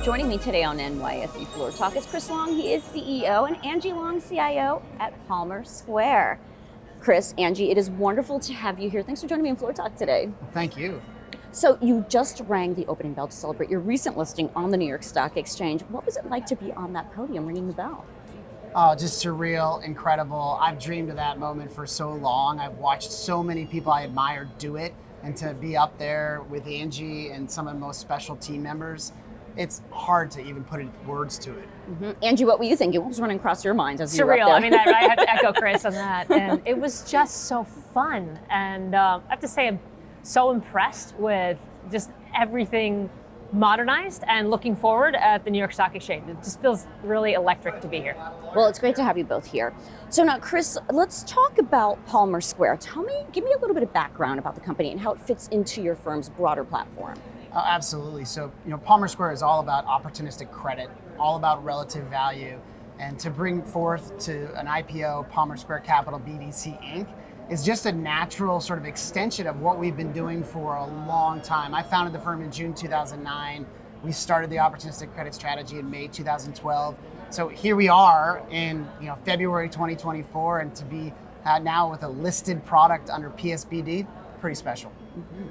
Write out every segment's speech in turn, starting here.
Joining me today on NYSE Floor Talk is Chris Long. He is CEO, and Angie Long, CIO at Palmer Square. Chris, Angie, it is wonderful to have you here. Thanks for joining me on Floor Talk today. Thank you. So you just rang the opening bell to celebrate your recent listing on the New York Stock Exchange. What was it like to be on that podium ringing the bell? Oh, just surreal, incredible. I've dreamed of that moment for so long. I've watched so many people I admire do it, and to be up there with Angie and some of the most special team members, it's hard to even put words to it. Mm-hmm. Angie, what were you thinking? What was running across your mind as you were up Surreal. there? I mean, I have to echo Chris on that. And it was just so fun. And I have to say, I'm so impressed with just everything modernized and looking forward at the New York Stock Exchange. It just feels really electric to be here. Well, it's great to have you both here. So now, Chris, let's talk about Palmer Square. Give me a little bit of background about the company and how it fits into your firm's broader platform. Oh, absolutely. So, Palmer Square is all about opportunistic credit, all about relative value, and to bring forth to an IPO, Palmer Square Capital BDC Inc., is just a natural sort of extension of what we've been doing for a long time. I founded the firm in June 2009. We started the opportunistic credit strategy in May 2012. So here we are in February 2024, and to be now with a listed product under PSBD, pretty special. Mm-hmm.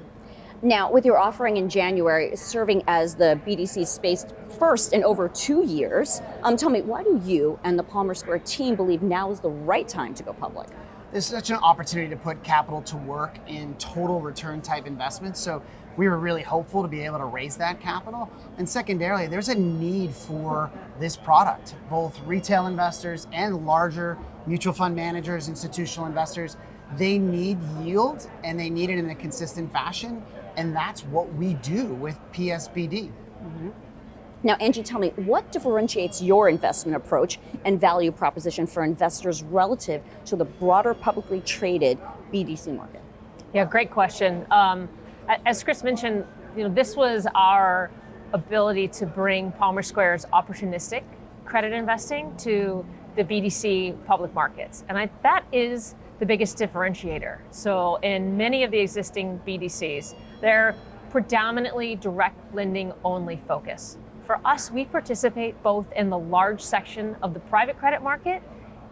Now, with your offering in January, serving as the BDC space first in over 2 years, tell me, why do you and the Palmer Square team believe now is the right time to go public? There's such an opportunity to put capital to work in total return type investments. So we were really hopeful to be able to raise that capital. And secondarily, there's a need for this product. Both retail investors and larger mutual fund managers, institutional investors, they need yield and they need it in a consistent fashion. And that's what we do with PSBD. Mm-hmm. Now, Angie, tell me, what differentiates your investment approach and value proposition for investors relative to the broader publicly traded BDC market? Yeah, great question. As Chris mentioned, this was our ability to bring Palmer Square's opportunistic credit investing to the BDC public markets. And that is the biggest differentiator. So in many of the existing BDCs, they're predominantly direct lending only focus. For us, we participate both in the large section of the private credit market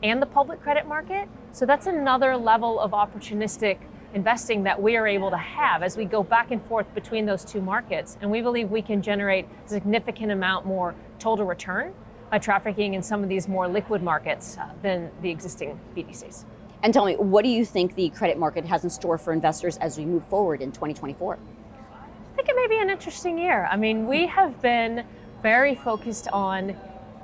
and the public credit market. So that's another level of opportunistic investing that we are able to have as we go back and forth between those two markets. And we believe we can generate a significant amount more total return by trafficking in some of these more liquid markets than the existing BDCs. And tell me, what do you think the credit market has in store for investors as we move forward in 2024? I think it may be an interesting year. I mean, we have been very focused on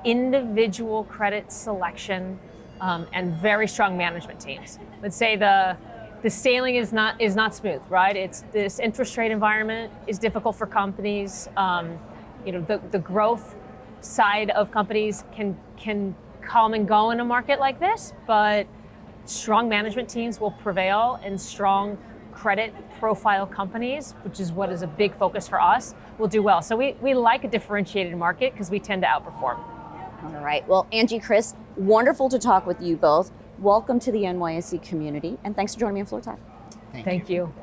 individual credit selection and very strong management teams. Let's say the sailing is not smooth, right? It's this interest rate environment is difficult for companies. The growth side of companies can come and go in a market like this, but strong management teams will prevail, and strong credit profile companies, which is what is a big focus for us, will do well. So we like a differentiated market because we tend to outperform. All right. Well, Angie, Chris, wonderful to talk with you both. Welcome to the NYSE community, and thanks for joining me on Floor Talk. Thank you.